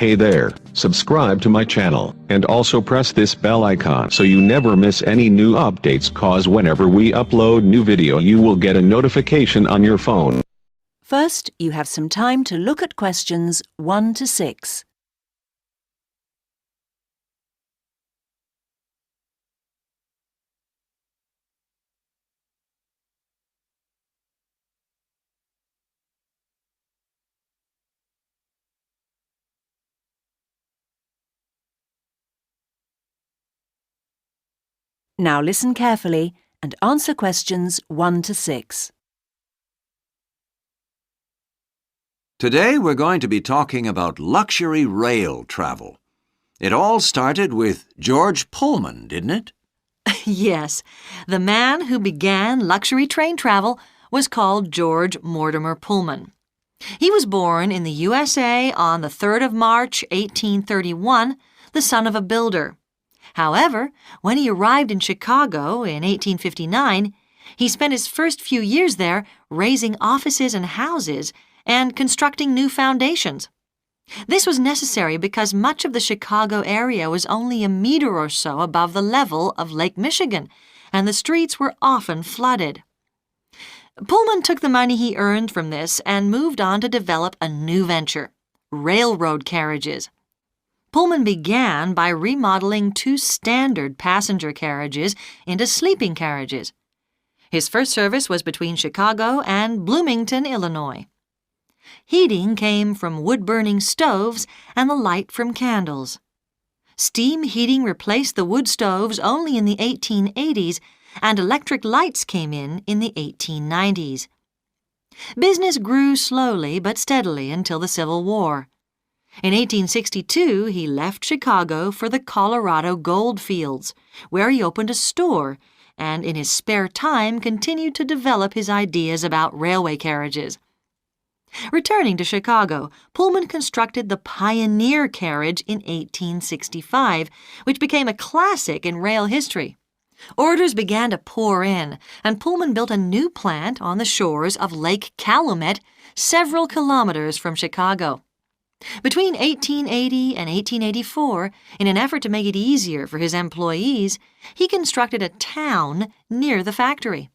Hey there, subscribe to my channel, and also press this bell icon so you never miss any new updates, cause whenever we upload new video you will get a notification on your phone. First, you have some time to look at questions 1 to 6. Now listen carefully and answer questions 1 to 6. Today we're going to be talking about luxury rail travel. It all started with George Pullman, didn't it? Yes, the man who began luxury train travel was called George Mortimer Pullman. He was born in the USA on the 3rd of March, 1831, the son of a builder. However, when he arrived in Chicago in 1859, he spent his first few years there raising offices and houses and constructing new foundations. This was necessary because much of the Chicago area was only a meter or so above the level of Lake Michigan, and the streets were often flooded. Pullman took the money he earned from this and moved on to develop a new venture, railroad carriages. Pullman began by remodeling 2 standard passenger carriages into sleeping carriages. His first service was between Chicago and Bloomington, Illinois. Heating came from wood-burning stoves and the light from candles. Steam heating replaced the wood stoves only in the 1880s, and electric lights came in the 1890s. Business grew slowly but steadily until the Civil War. In 1862, he left Chicago for the Colorado gold fields, where he opened a store and in his spare time continued to develop his ideas about railway carriages. Returning to Chicago, Pullman constructed the Pioneer carriage in 1865, which became a classic in rail history. Orders began to pour in, and Pullman built a new plant on the shores of Lake Calumet, several kilometers from Chicago. Between 1880 and 1884, in an effort to make it easier for his employees, he constructed a town near the factory.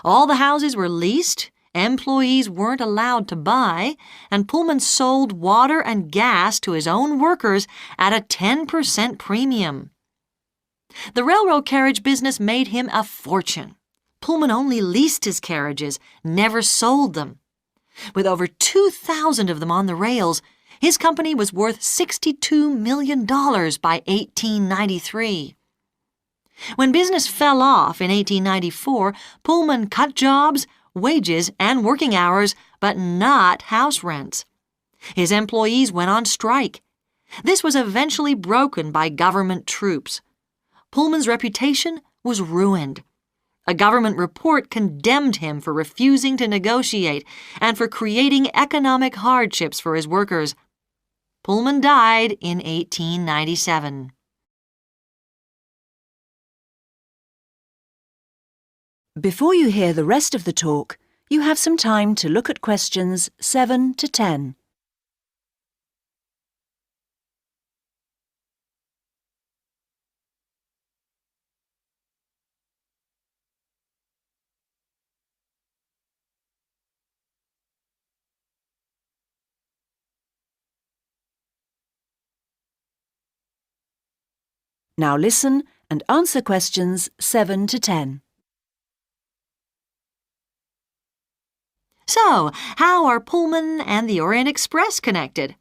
All the houses were leased, employees weren't allowed to buy, and Pullman sold water and gas to his own workers at a 10% premium. The railroad carriage business made him a fortune. Pullman only leased his carriages, never sold them. With over 2,000 of them on the rails, his company was worth $62 million by 1893. When business fell off in 1894, Pullman cut jobs, wages, and working hours, but not house rents. His employees went on strike. This was eventually broken by government troops. Pullman's reputation was ruined. A government report condemned him for refusing to negotiate and for creating economic hardships for his workers. Pullman died in 1897. Before you hear the rest of the talk, you have some time to look at questions 7 to 10. Now listen and answer questions 7 to 10. So, how are Pullman and the Orient Express connected?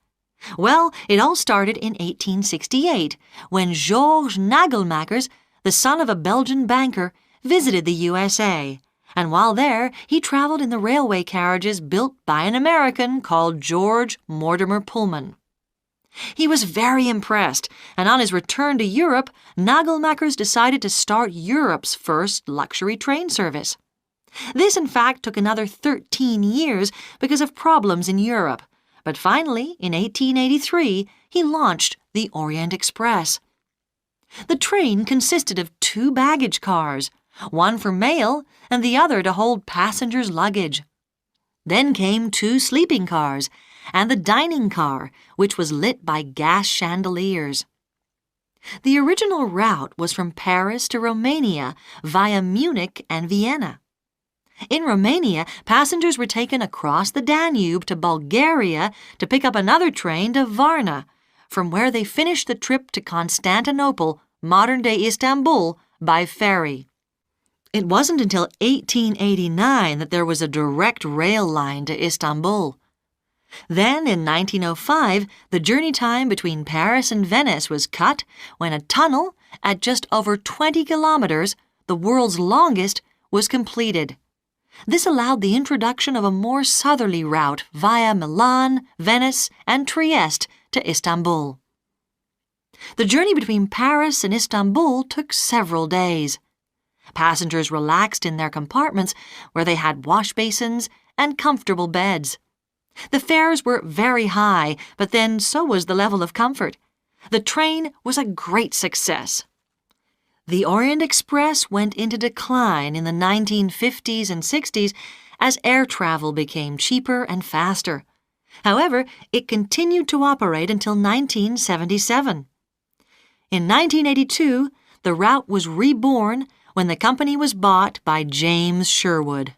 Well, it all started in 1868, when Georges Nagelmakers, the son of a Belgian banker, visited the USA, and while there, he traveled in the railway carriages built by an American called George Mortimer Pullman. He was very impressed, and on his return to Europe, Nagelmakers decided to start Europe's first luxury train service. This, in fact, took another 13 years because of problems in Europe, but finally, in 1883, he launched the Orient Express. The train consisted of 2 baggage cars, one for mail and the other to hold passengers' luggage. Then came 2 sleeping cars, and the dining car, which was lit by gas chandeliers. The original route was from Paris to Romania via Munich and Vienna. In Romania, passengers were taken across the Danube to Bulgaria to pick up another train to Varna, from where they finished the trip to Constantinople, modern-day Istanbul, by ferry. It wasn't until 1889 that there was a direct rail line to Istanbul. Then, in 1905, the journey time between Paris and Venice was cut when a tunnel at just over 20 kilometers, the world's longest, was completed. This allowed the introduction of a more southerly route via Milan, Venice, and Trieste to Istanbul. The journey between Paris and Istanbul took several days. Passengers relaxed in their compartments where they had wash basins and comfortable beds. The fares were very high, but then so was the level of comfort. The train was a great success. The Orient Express went into decline in the 1950s and 60s as air travel became cheaper and faster. However, it continued to operate until 1977. In 1982, the route was reborn when the company was bought by James Sherwood.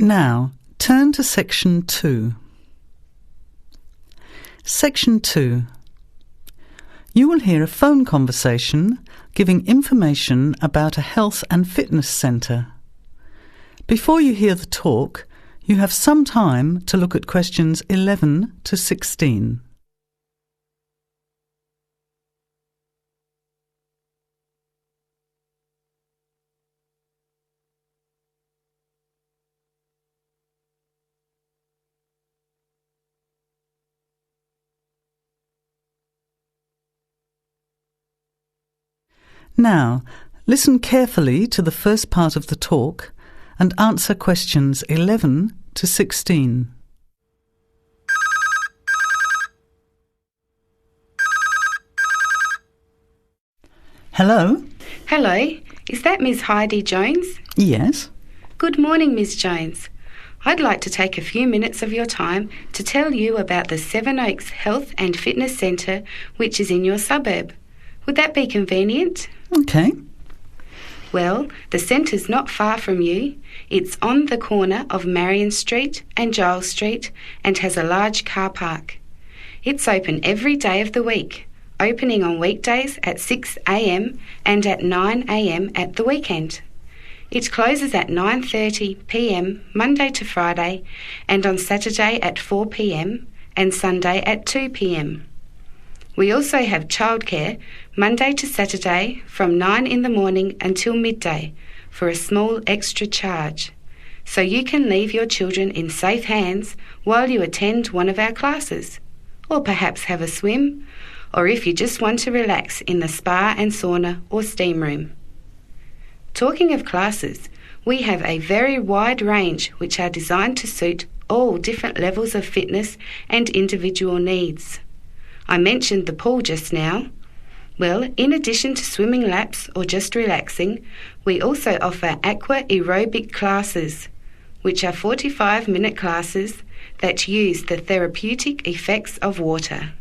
Now, turn to Section 2. Section 2. You will hear a phone conversation giving information about a health and fitness centre. Before you hear the talk, you have some time to look at questions 11 to 16. Now, listen carefully to the first part of the talk and answer questions 11 to 16. Hello? Hello, is that Miss Heidi Jones? Yes. Good morning, Miss Jones. I'd like to take a few minutes of your time to tell you about the Seven Oaks Health and Fitness Centre, which is in your suburb. Would that be convenient? Okay. Well, the centre's not far from you. It's on the corner of Marion Street and Giles Street and has a large car park. It's open every day of the week, opening on weekdays at 6 a.m. and at 9 a.m. at the weekend. It closes at 9:30 p.m. Monday to Friday and on Saturday at 4 p.m. and Sunday at 2 p.m. We also have childcare Monday to Saturday from 9 in the morning until midday for a small extra charge, so you can leave your children in safe hands while you attend one of our classes, or perhaps have a swim, or if you just want to relax in the spa and sauna or steam room. Talking of classes, we have a very wide range which are designed to suit all different levels of fitness and individual needs. I mentioned the pool just now. Well, in addition to swimming laps or just relaxing, we also offer Aqua Aerobic classes, which are 45-minute classes that use the therapeutic effects of water.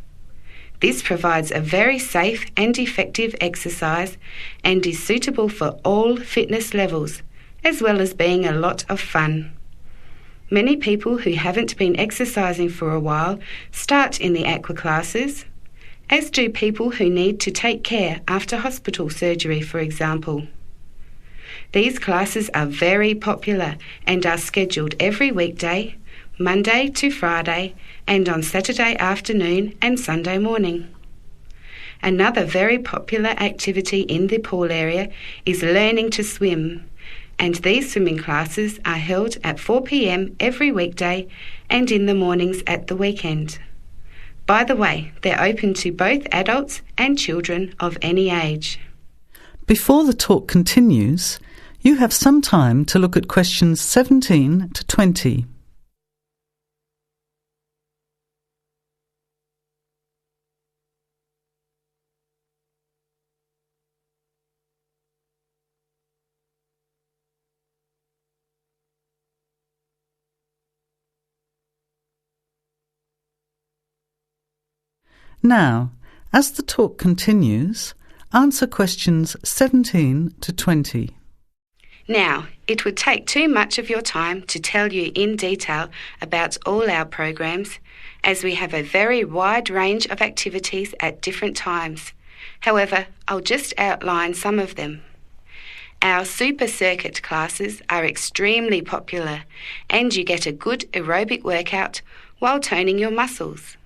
This provides a very safe and effective exercise and is suitable for all fitness levels, as well as being a lot of fun. Many people who haven't been exercising for a while start in the Aqua classes, as do people who need to take care after hospital surgery, for example. These classes are very popular and are scheduled every weekday, Monday to Friday, and on Saturday afternoon and Sunday morning. Another very popular activity in the pool area is learning to swim, and these swimming classes are held at 4 p.m. every weekday and in the mornings at the weekend. By the way, they're open to both adults and children of any age. Before the talk continues, you have some time to look at questions 17 to 20. Now, as the talk continues, answer questions 17 to 20. Now, it would take too much of your time to tell you in detail about all our programs, as we have a very wide range of activities at different times. However, I'll just outline some of them. Our super circuit classes are extremely popular, and you get a good aerobic workout while toning your muscles.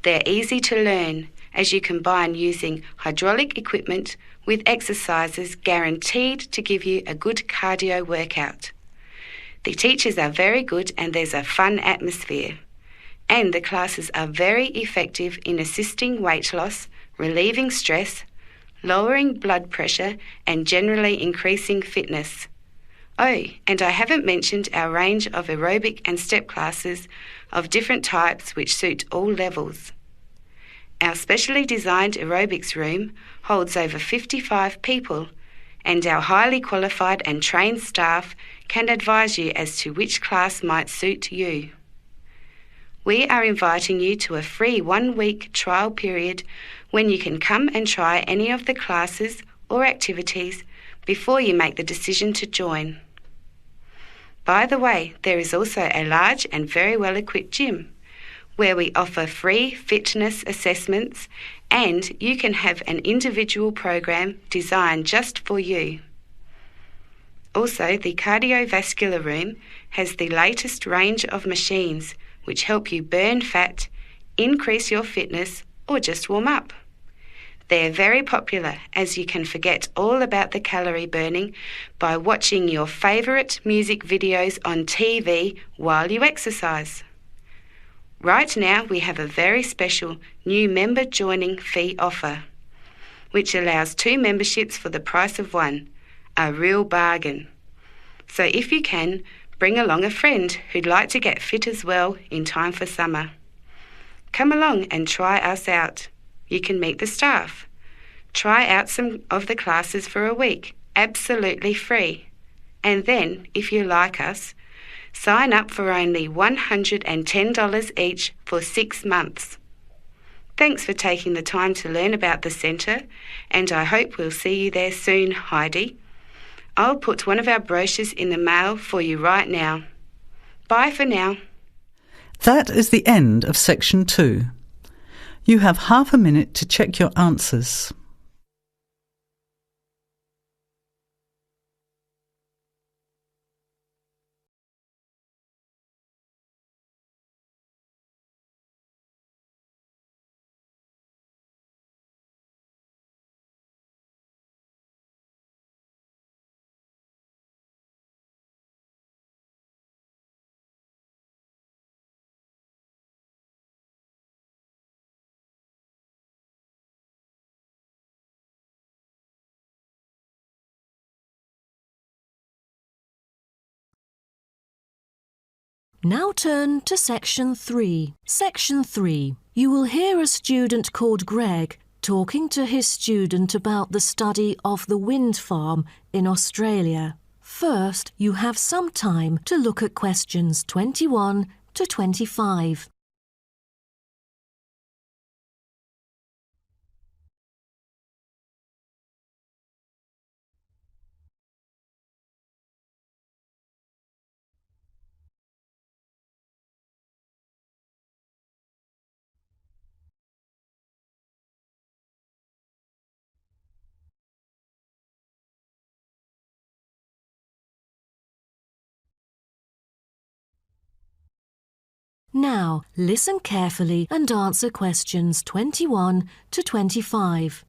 They're easy to learn, as you combine using hydraulic equipment with exercises guaranteed to give you a good cardio workout. The teachers are very good and there's a fun atmosphere. And the classes are very effective in assisting weight loss, relieving stress, lowering blood pressure and generally increasing fitness. Oh, and I haven't mentioned our range of aerobic and step classes of different types which suit all levels. Our specially designed aerobics room holds over 55 people, and our highly qualified and trained staff can advise you as to which class might suit you. We are inviting you to a free 1-week trial period when you can come and try any of the classes or activities before you make the decision to join. By the way, there is also a large and very well-equipped gym where we offer free fitness assessments, and you can have an individual program designed just for you. Also, the cardiovascular room has the latest range of machines which help you burn fat, increase your fitness, or just warm up. They're very popular, as you can forget all about the calorie burning by watching your favourite music videos on TV while you exercise. Right now we have a very special new member joining fee offer, which allows 2 memberships for the price of 1, a real bargain. So if you can, bring along a friend who'd like to get fit as well in time for summer. Come along and try us out. You can meet the staff. Try out some of the classes for a week, absolutely free. And then, if you like us, sign up for only $110 each for 6 months. Thanks for taking the time to learn about the centre, and I hope we'll see you there soon, Heidi. I'll put one of our brochures in the mail for you right now. Bye for now. That is the end of section 2. You have half a minute to check your answers. Now turn to Section 3. Section 3. You will hear a student called Greg talking to his student about the study of the wind farm in Australia. First, you have some time to look at questions 21 to 25. Now, listen carefully and answer questions 21 to 25.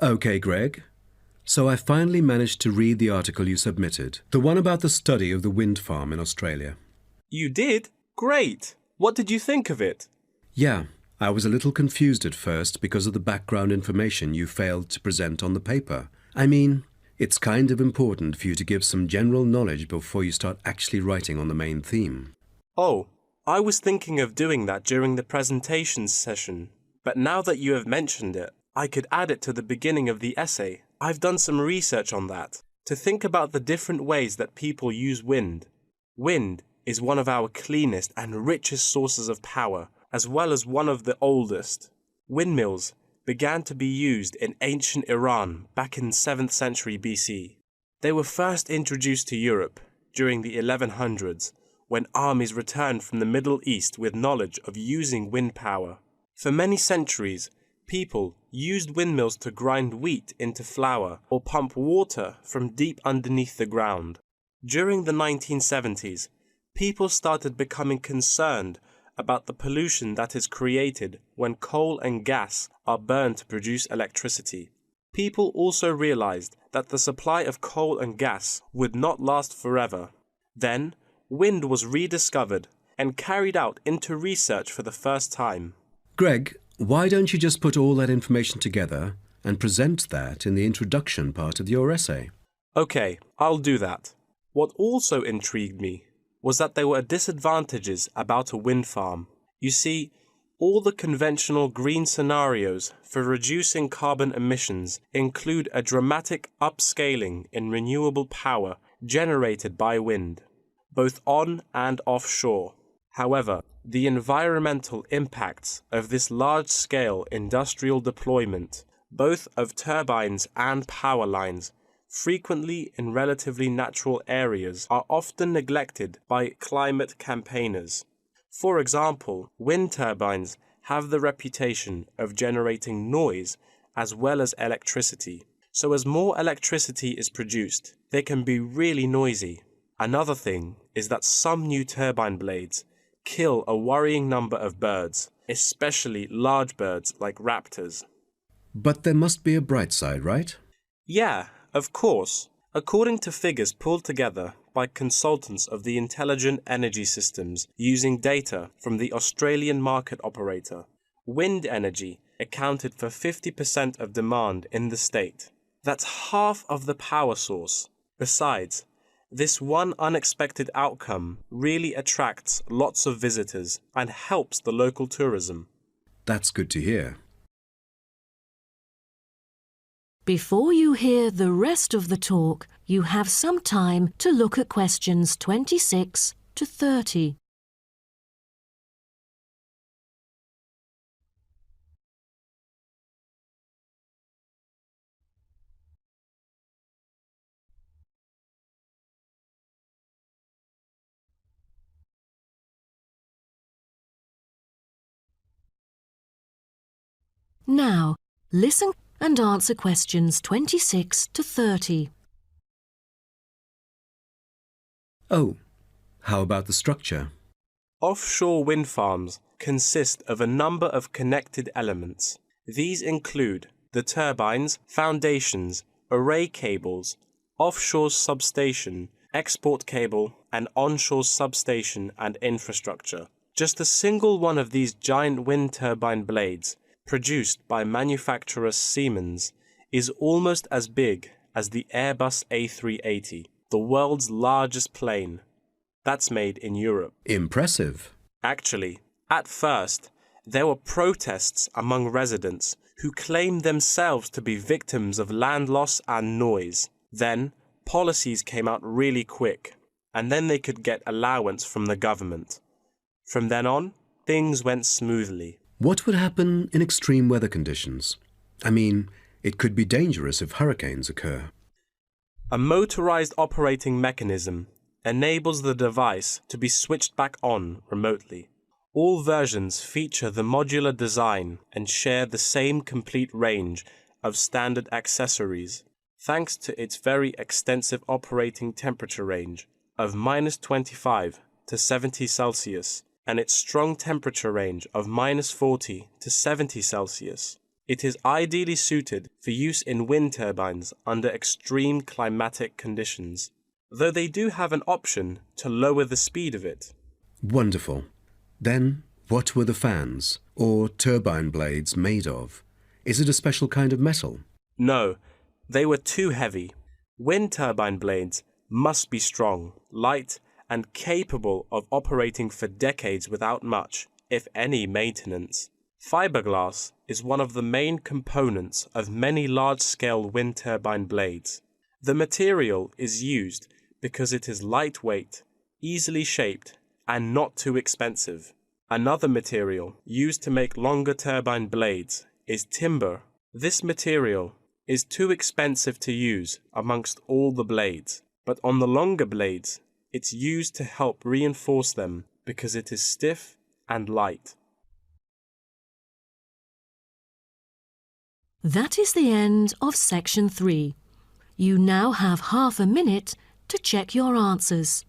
OK, Greg. So I finally managed to read the article you submitted, the one about the study of the wind farm in Australia. You did? Great! What did you think of it? Yeah, I was a little confused at first because of the background information you failed to present on the paper. I mean, it's kind of important for you to give some general knowledge before you start actually writing on the main theme. Oh, I was thinking of doing that during the presentation session, but now that you have mentioned it, I could add it to the beginning of the essay. I've done some research on that, to think about the different ways that people use wind. Wind is one of our cleanest and richest sources of power, as well as one of the oldest. Windmills began to be used in ancient Iran back in 7th century BC. They were first introduced to Europe during the 1100s, when armies returned from the Middle East with knowledge of using wind power. For many centuries, people used windmills to grind wheat into flour or pump water from deep underneath the ground. During the 1970s, people started becoming concerned about the pollution that is created when coal and gas are burned to produce electricity. People also realized that the supply of coal and gas would not last forever. Then, wind was rediscovered and carried out into research for the first time. Greg, why don't you just put all that information together and present that in the introduction part of your essay? Okay, I'll do that. What also intrigued me was that there were disadvantages about a wind farm. You see, all the conventional green scenarios for reducing carbon emissions include a dramatic upscaling in renewable power generated by wind, both on and offshore. However, the environmental impacts of this large-scale industrial deployment, both of turbines and power lines, frequently in relatively natural areas, are often neglected by climate campaigners. For example, wind turbines have the reputation of generating noise as well as electricity. So as more electricity is produced, they can be really noisy. Another thing is that some new turbine blades kill a worrying number of birds, especially large birds like raptors. But there must be a bright side, right? Yeah, of course. According to figures pulled together by consultants of the Intelligent Energy Systems using data from the Australian market operator, wind energy accounted for 50% of demand in the state. That's half of the power source. Besides, this one unexpected outcome really attracts lots of visitors and helps the local tourism. That's good to hear. Before you hear the rest of the talk, you have some time to look at questions 26 to 30. Now, listen and answer questions 26 to 30. Oh, how about the structure? Offshore wind farms consist of a number of connected elements. These include the turbines, foundations, array cables, offshore substation, export cable, and onshore substation and infrastructure. Just a single one of these giant wind turbine blades, produced by manufacturer Siemens, is almost as big as the Airbus A380, the world's largest plane. That's made in Europe. Impressive. Actually, at first, there were protests among residents who claimed themselves to be victims of land loss and noise. Then, policies came out really quick, and then they could get allowance from the government. From then on, things went smoothly. What would happen in extreme weather conditions? I mean, it could be dangerous if hurricanes occur. A motorized operating mechanism enables the device to be switched back on remotely. All versions feature the modular design and share the same complete range of standard accessories, thanks to its very extensive operating temperature range of -25 to 70 Celsius and its strong temperature range of -40 to 70 Celsius. It is ideally suited for use in wind turbines under extreme climatic conditions, though they do have an option to lower the speed of it. Wonderful. Then, what were the fans, or turbine blades, made of? Is it a special kind of metal? No, they were too heavy. Wind turbine blades must be strong, light, and capable of operating for decades without much, if any, maintenance. Fiberglass is one of the main components of many large-scale wind turbine blades. The material is used because it is lightweight, easily shaped, and not too expensive. Another material used to make longer turbine blades is timber. This material is too expensive to use amongst all the blades, but on the longer blades, it's used to help reinforce them because it is stiff and light. That is the end of section 3. You now have half a minute to check your answers.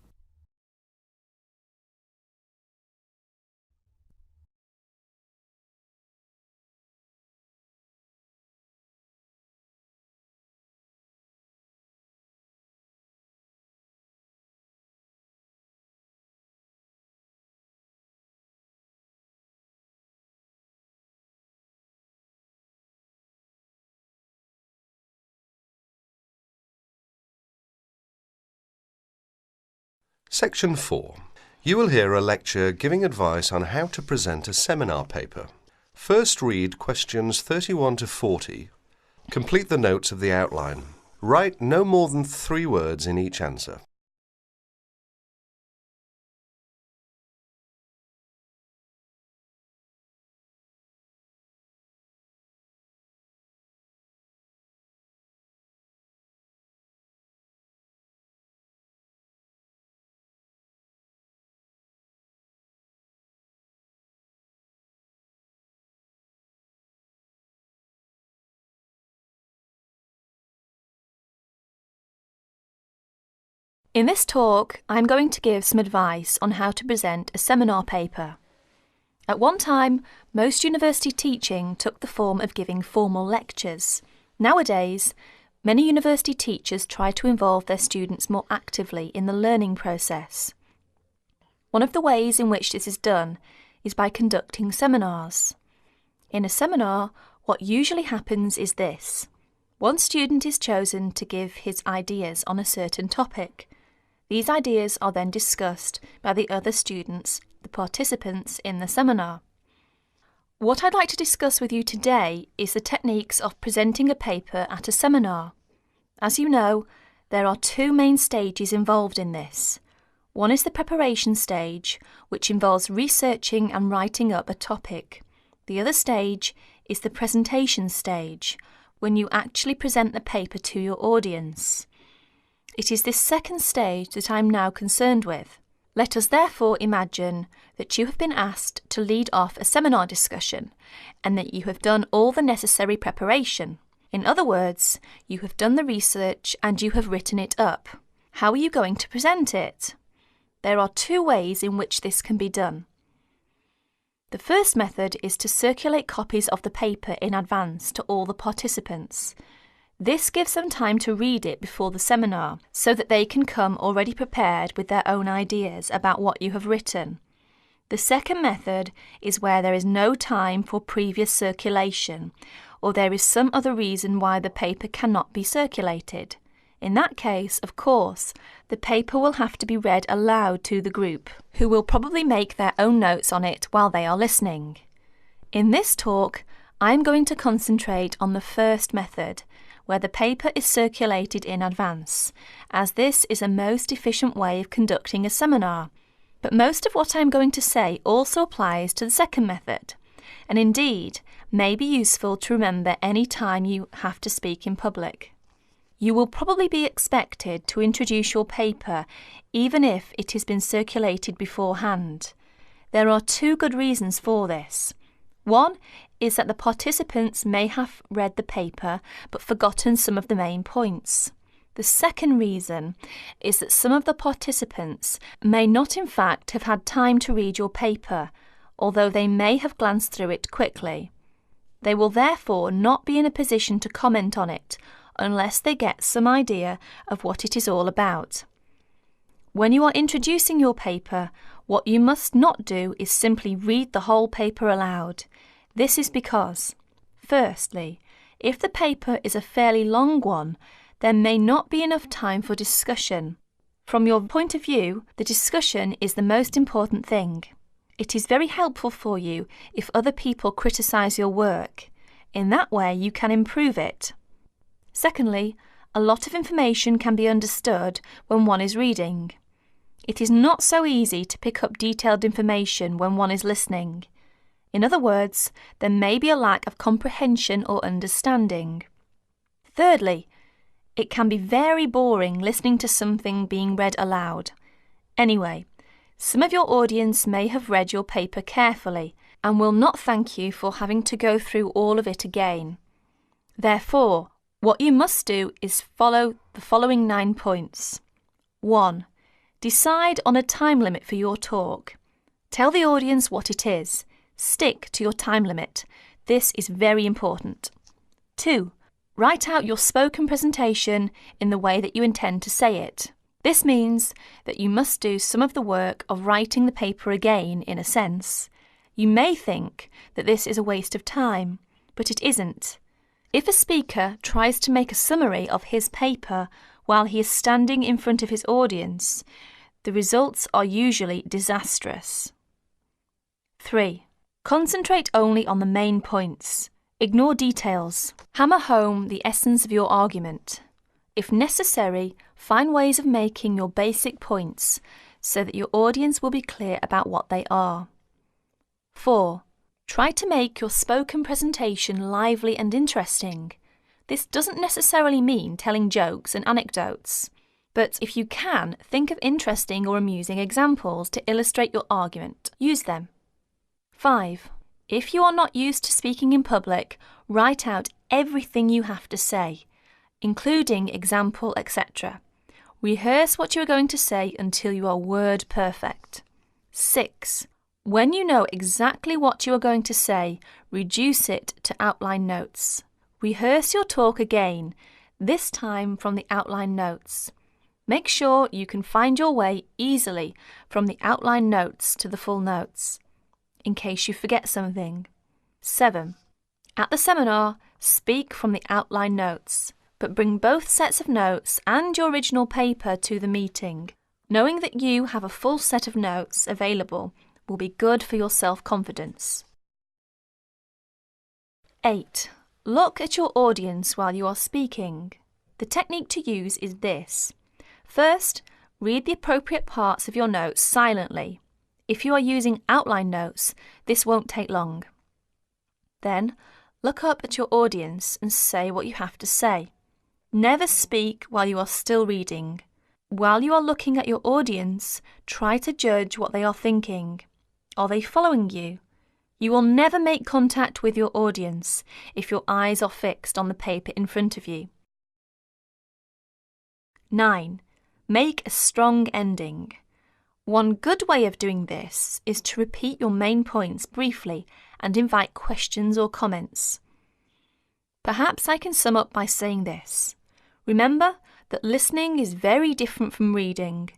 Section 4. You will hear a lecture giving advice on how to present a seminar paper. First read questions 31 to 40. Complete the notes of the outline. Write no more than 3 words in each answer. In this talk, I'm going to give some advice on how to present a seminar paper. At one time, most university teaching took the form of giving formal lectures. Nowadays, many university teachers try to involve their students more actively in the learning process. One of the ways in which this is done is by conducting seminars. In a seminar, what usually happens is this. One student is chosen to give his ideas on a certain topic. These ideas are then discussed by the other students, the participants in the seminar. What I'd like to discuss with you today is the techniques of presenting a paper at a seminar. As you know, there are 2 main stages involved in this. One is the preparation stage, which involves researching and writing up a topic. The other stage is the presentation stage, when you actually present the paper to your audience. It is this second stage that I am now concerned with. Let us therefore imagine that you have been asked to lead off a seminar discussion and that you have done all the necessary preparation. In other words, you have done the research and you have written it up. How are you going to present it? There are 2 ways in which this can be done. The first method is to circulate copies of the paper in advance to all the participants. This gives them time to read it before the seminar, so that they can come already prepared with their own ideas about what you have written. The second method is where there is no time for previous circulation, or there is some other reason why the paper cannot be circulated. In that case, of course, the paper will have to be read aloud to the group, who will probably make their own notes on it while they are listening. In this talk, I am going to concentrate on the first method, where the paper is circulated in advance, as this is a most efficient way of conducting a seminar. But most of what I am going to say also applies to the second method, and indeed may be useful to remember any time you have to speak in public. You will probably be expected to introduce your paper even if it has been circulated beforehand. There are 2 good reasons for this. One is that the participants may have read the paper but forgotten some of the main points. The second reason is that some of the participants may not in fact have had time to read your paper, although they may have glanced through it quickly. They will therefore not be in a position to comment on it unless they get some idea of what it is all about. When you are introducing your paper, what you must not do is simply read the whole paper aloud. This is because, firstly, if the paper is a fairly long one, there may not be enough time for discussion. From your point of view, the discussion is the most important thing. It is very helpful for you if other people criticise your work. In that way, you can improve it. Secondly, a lot of information can be understood when one is reading. It is not so easy to pick up detailed information when one is listening. In other words, there may be a lack of comprehension or understanding. Thirdly, it can be very boring listening to something being read aloud. Anyway, some of your audience may have read your paper carefully and will not thank you for having to go through all of it again. Therefore, what you must do is follow the following 9 points. 1. Decide on a time limit for your talk. Tell the audience what it is. Stick to your time limit. This is very important. 2. Write out your spoken presentation in the way that you intend to say it. This means that you must do some of the work of writing the paper again, in a sense. You may think that this is a waste of time, but it isn't. If a speaker tries to make a summary of his paper while he is standing in front of his audience, the results are usually disastrous. 3. Concentrate only on the main points. Ignore details. Hammer home the essence of your argument. If necessary, find ways of making your basic points so that your audience will be clear about what they are. 4. Try to make your spoken presentation lively and interesting. This doesn't necessarily mean telling jokes and anecdotes, but if you can, think of interesting or amusing examples to illustrate your argument. Use them. 5. If you are not used to speaking in public, write out everything you have to say, including example, etc. Rehearse what you are going to say until you are word perfect. 6. When you know exactly what you are going to say, reduce it to outline notes. Rehearse your talk again, this time from the outline notes. Make sure you can find your way easily from the outline notes to the full notes, in case you forget something. 7. At the seminar, speak from the outline notes, but bring both sets of notes and your original paper to the meeting. Knowing that you have a full set of notes available will be good for your self-confidence. 8. Look at your audience while you are speaking. The technique to use is this. First, read the appropriate parts of your notes silently. If you are using outline notes, this won't take long. Then, look up at your audience and say what you have to say. Never speak while you are still reading. While you are looking at your audience, try to judge what they are thinking. Are they following you? You will never make contact with your audience if your eyes are fixed on the paper in front of you. 9. Make a strong ending. One good way of doing this is to repeat your main points briefly and invite questions or comments. Perhaps I can sum up by saying this. Remember that listening is very different from reading.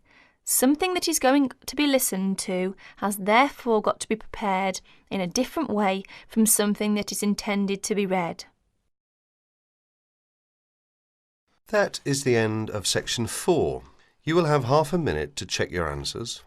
Something that is going to be listened to has therefore got to be prepared in a different way from something that is intended to be read. That is the end of section 4. You will have half a minute to check your answers.